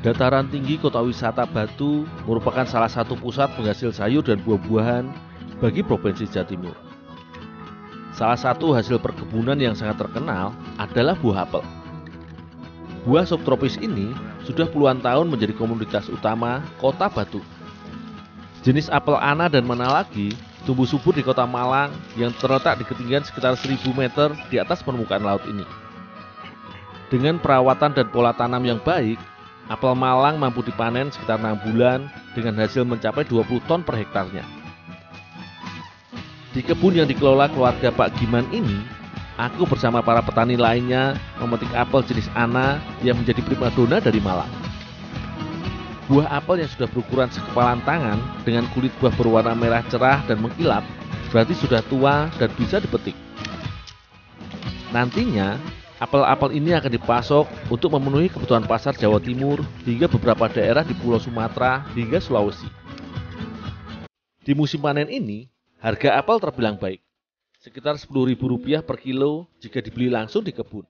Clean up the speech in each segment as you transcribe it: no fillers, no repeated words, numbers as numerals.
Dataran tinggi kota wisata Batu merupakan salah satu pusat penghasil sayur dan buah-buahan bagi Provinsi Jawa Timur. Salah satu hasil perkebunan yang sangat terkenal adalah buah apel. Buah subtropis ini sudah puluhan tahun menjadi komoditas utama kota Batu. Jenis apel Ana dan mana lagi tumbuh subur di kota Malang yang terletak di ketinggian sekitar 1000 meter di atas permukaan laut ini. Dengan perawatan dan pola tanam yang baik, apel Malang mampu dipanen sekitar 6 bulan dengan hasil mencapai 20 ton per hektarnya. Di kebun yang dikelola keluarga Pak Giman ini, aku bersama para petani lainnya memetik apel jenis Ana yang menjadi primadona dari Malang. Buah apel yang sudah berukuran sekepalan tangan dengan kulit buah berwarna merah cerah dan mengkilap berarti sudah tua dan bisa dipetik. Nantinya, apel-apel ini akan dipasok untuk memenuhi kebutuhan pasar Jawa Timur hingga beberapa daerah di Pulau Sumatera hingga Sulawesi. Di musim panen ini, harga apel terbilang baik, sekitar Rp10.000 per kilo jika dibeli langsung di kebun.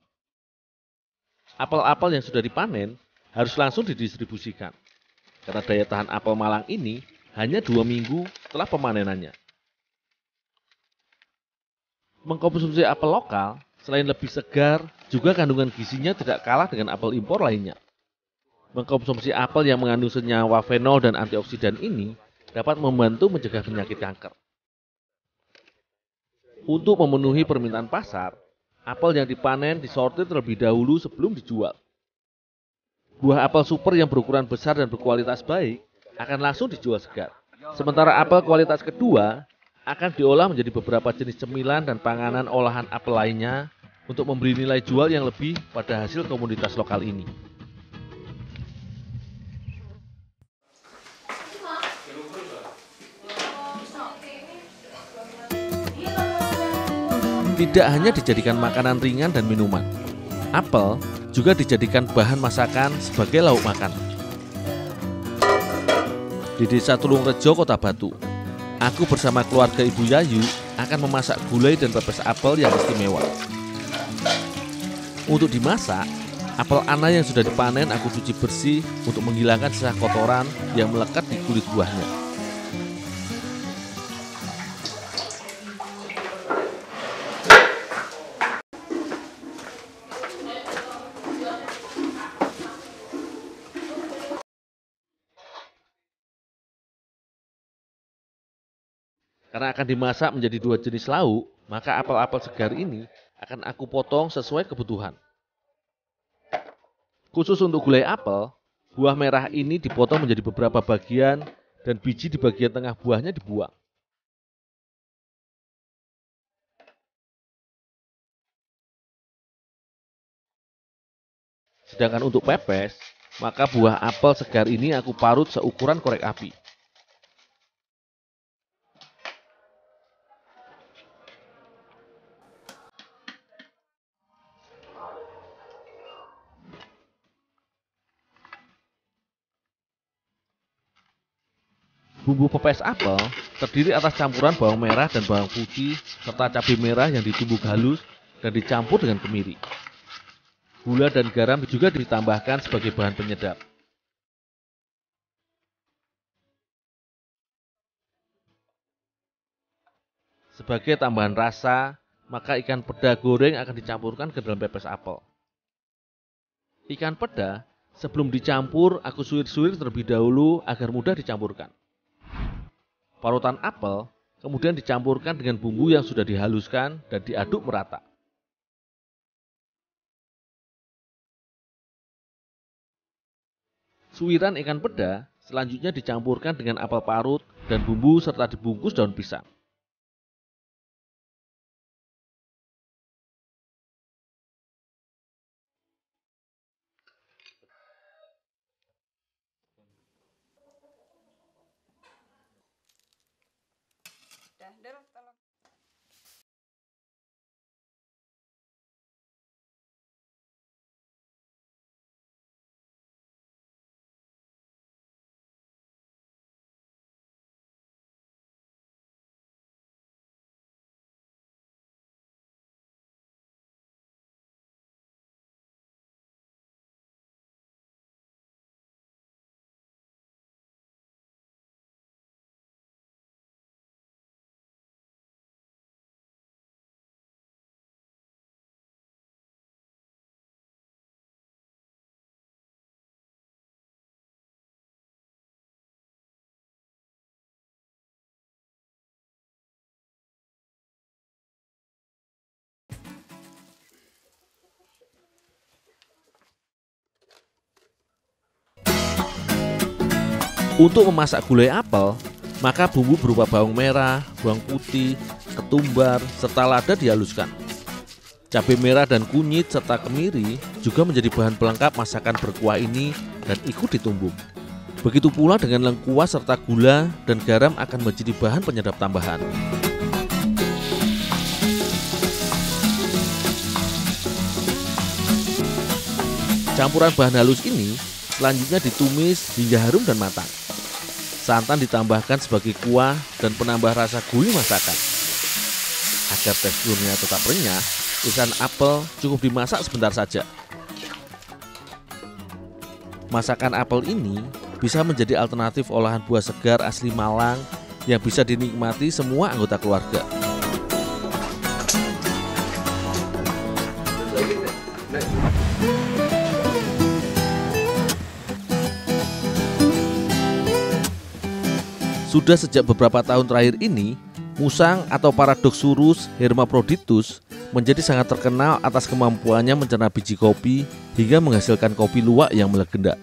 Apel-apel yang sudah dipanen harus langsung didistribusikan, karena daya tahan apel Malang ini hanya 2 minggu setelah pemanenannya. Mengkonsumsi apel lokal, selain lebih segar, juga kandungan gizinya tidak kalah dengan apel impor lainnya. Mengkonsumsi apel yang mengandung senyawa fenol dan antioksidan ini dapat membantu mencegah penyakit kanker. Untuk memenuhi permintaan pasar, apel yang dipanen disortir terlebih dahulu sebelum dijual. Buah apel super yang berukuran besar dan berkualitas baik akan langsung dijual segar. Sementara apel kualitas kedua akan diolah menjadi beberapa jenis cemilan dan panganan olahan apel lainnya untuk memberi nilai jual yang lebih pada hasil komoditas lokal ini. Tidak hanya dijadikan makanan ringan dan minuman, apel juga dijadikan bahan masakan sebagai lauk makan. Di Desa Tulungrejo, Kota Batu, aku bersama keluarga Ibu Yayu akan memasak gulai dan pepes apel yang istimewa. Untuk dimasak, apel Ana yang sudah dipanen aku cuci bersih untuk menghilangkan sisa kotoran yang melekat di kulit buahnya. Karena akan dimasak menjadi 2 jenis lauk, maka apel-apel segar ini akan aku potong sesuai kebutuhan. Khusus untuk gulai apel, buah merah ini dipotong menjadi beberapa bagian dan biji di bagian tengah buahnya dibuang. Sedangkan untuk pepes, maka buah apel segar ini aku parut seukuran korek api. Bumbu pepes apel terdiri atas campuran bawang merah dan bawang putih serta cabai merah yang ditumbuk halus dan dicampur dengan kemiri. Gula dan garam juga ditambahkan sebagai bahan penyedap. Sebagai tambahan rasa, maka ikan peda goreng akan dicampurkan ke dalam pepes apel. Ikan peda sebelum dicampur aku suir-suir terlebih dahulu agar mudah dicampurkan. Parutan apel kemudian dicampurkan dengan bumbu yang sudah dihaluskan dan diaduk merata. Suiran ikan peda selanjutnya dicampurkan dengan apel parut dan bumbu serta dibungkus daun pisang. Untuk memasak gulai apel, maka bumbu berupa bawang merah, bawang putih, ketumbar, serta lada dihaluskan. Cabai merah dan kunyit serta kemiri juga menjadi bahan pelengkap masakan berkuah ini dan ikut ditumbuk. Begitu pula dengan lengkuas serta gula dan garam akan menjadi bahan penyedap tambahan. Campuran bahan halus ini selanjutnya ditumis hingga harum dan matang. Santan ditambahkan sebagai kuah dan penambah rasa gurih masakan. Agar teksturnya tetap renyah, irisan apel cukup dimasak sebentar saja. Masakan apel ini bisa menjadi alternatif olahan buah segar asli Malang yang bisa dinikmati semua anggota keluarga. Sudah sejak beberapa tahun terakhir ini, musang atau Paradoxurus hermaphroditus menjadi sangat terkenal atas kemampuannya mencerna biji kopi hingga menghasilkan kopi luwak yang melegenda.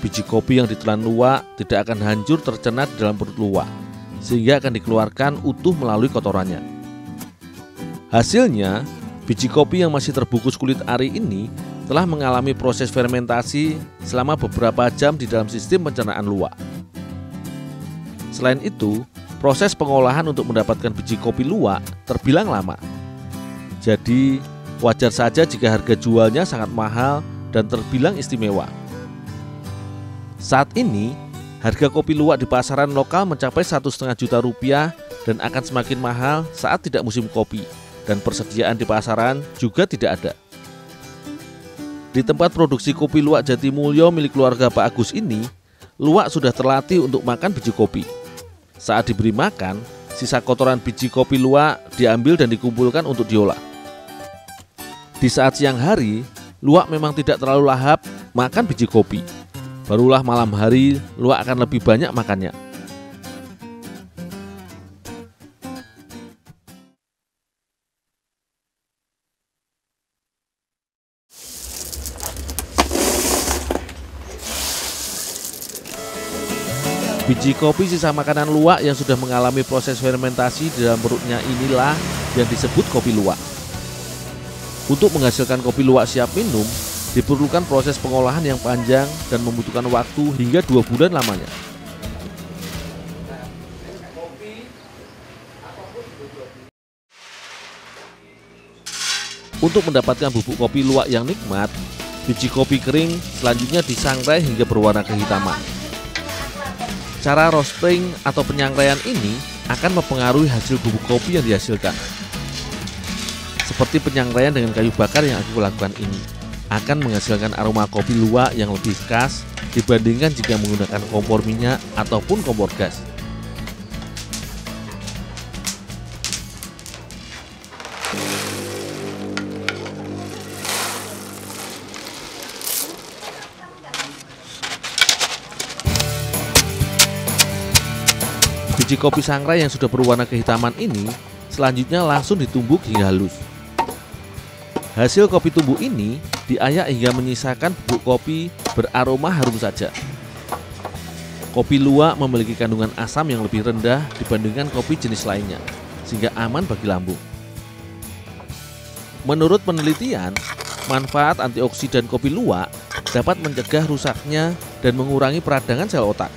Biji kopi yang ditelan luwak tidak akan hancur tercerna di dalam perut luwak, sehingga akan dikeluarkan utuh melalui kotorannya. Hasilnya, biji kopi yang masih terbungkus kulit ari ini telah mengalami proses fermentasi selama beberapa jam di dalam sistem pencernaan luwak. Selain itu, proses pengolahan untuk mendapatkan biji kopi luwak terbilang lama. Jadi, wajar saja jika harga jualnya sangat mahal dan terbilang istimewa. Saat ini, harga kopi luwak di pasaran lokal mencapai Rp1,5 juta dan akan semakin mahal saat tidak musim kopi dan persediaan di pasaran juga tidak ada. Di tempat produksi kopi luwak Jatimulyo milik keluarga Pak Agus ini, luwak sudah terlatih untuk makan biji kopi. Saat diberi makan, sisa kotoran biji kopi luwak diambil dan dikumpulkan untuk diolah. Di saat siang hari, luwak memang tidak terlalu lahap makan biji kopi. Barulah malam hari, luwak akan lebih banyak makannya. Biji kopi sisa makanan luwak yang sudah mengalami proses fermentasi di dalam perutnya inilah yang disebut kopi luwak. Untuk menghasilkan kopi luwak siap minum, diperlukan proses pengolahan yang panjang dan membutuhkan waktu hingga 2 bulan lamanya. Untuk mendapatkan bubuk kopi luwak yang nikmat, biji kopi kering selanjutnya disangrai hingga berwarna kehitaman. Cara roasting atau penyangraian ini akan mempengaruhi hasil bubuk kopi yang dihasilkan. Seperti penyangraian dengan kayu bakar yang aku lakukan ini, akan menghasilkan aroma kopi luwak yang lebih khas dibandingkan jika menggunakan kompor minyak ataupun kompor gas. Biji kopi sangrai yang sudah berwarna kehitaman ini selanjutnya langsung ditumbuk hingga halus. Hasil kopi tumbuk ini diayak hingga menyisakan bubuk kopi beraroma harum saja. Kopi luwak memiliki kandungan asam yang lebih rendah dibandingkan kopi jenis lainnya, sehingga aman bagi lambung. Menurut penelitian, manfaat antioksidan kopi luwak dapat mencegah rusaknya dan mengurangi peradangan sel otak.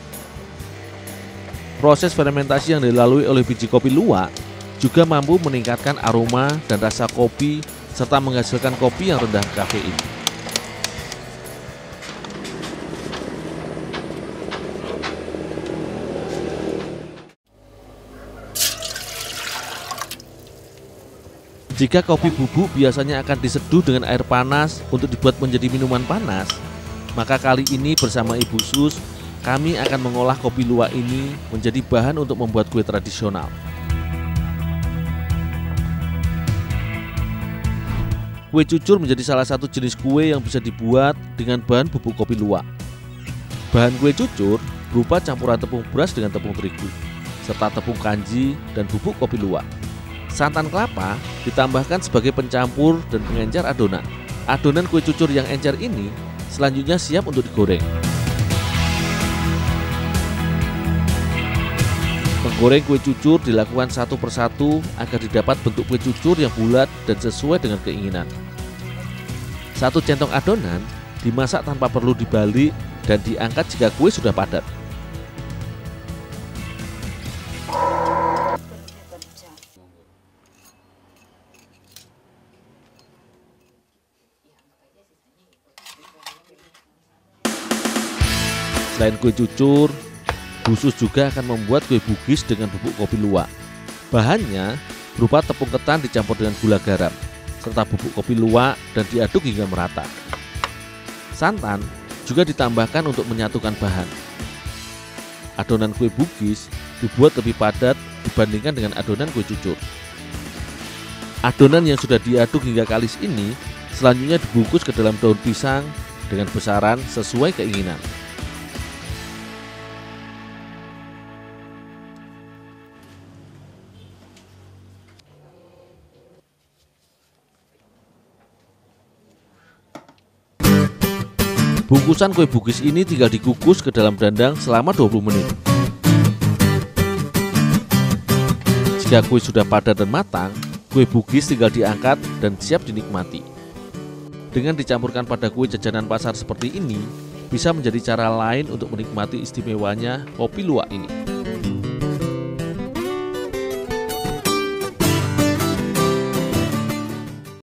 Proses fermentasi yang dilalui oleh biji kopi luwak juga mampu meningkatkan aroma dan rasa kopi serta menghasilkan kopi yang rendah kafein. Jika kopi bubuk biasanya akan diseduh dengan air panas untuk dibuat menjadi minuman panas, maka kali ini bersama Ibu Sus kami akan mengolah kopi luwak ini menjadi bahan untuk membuat kue tradisional. Kue cucur menjadi salah satu jenis kue yang bisa dibuat dengan bahan bubuk kopi luwak. Bahan kue cucur berupa campuran tepung beras dengan tepung terigu, serta tepung kanji dan bubuk kopi luwak. Santan kelapa ditambahkan sebagai pencampur dan pengencer adonan. Adonan kue cucur yang encer ini selanjutnya siap untuk digoreng. Menggoreng kue cucur dilakukan satu persatu agar didapat bentuk kue cucur yang bulat dan sesuai dengan keinginan. Satu centong adonan dimasak tanpa perlu dibalik dan diangkat jika kue sudah padat. Selain kue cucur, Bu Sus juga akan membuat kue bugis dengan bubuk kopi luwak. Bahannya berupa tepung ketan dicampur dengan gula garam, serta bubuk kopi luwak dan diaduk hingga merata. Santan juga ditambahkan untuk menyatukan bahan. Adonan kue bugis dibuat lebih padat dibandingkan dengan adonan kue cucur. Adonan yang sudah diaduk hingga kalis ini selanjutnya dibungkus ke dalam daun pisang dengan besaran sesuai keinginan. Bungkusan kue bugis ini tinggal dikukus ke dalam dandang selama 20 menit. Jika kue sudah padat dan matang, kue bugis tinggal diangkat dan siap dinikmati. Dengan dicampurkan pada kue jajanan pasar seperti ini, bisa menjadi cara lain untuk menikmati istimewanya kopi luwak ini.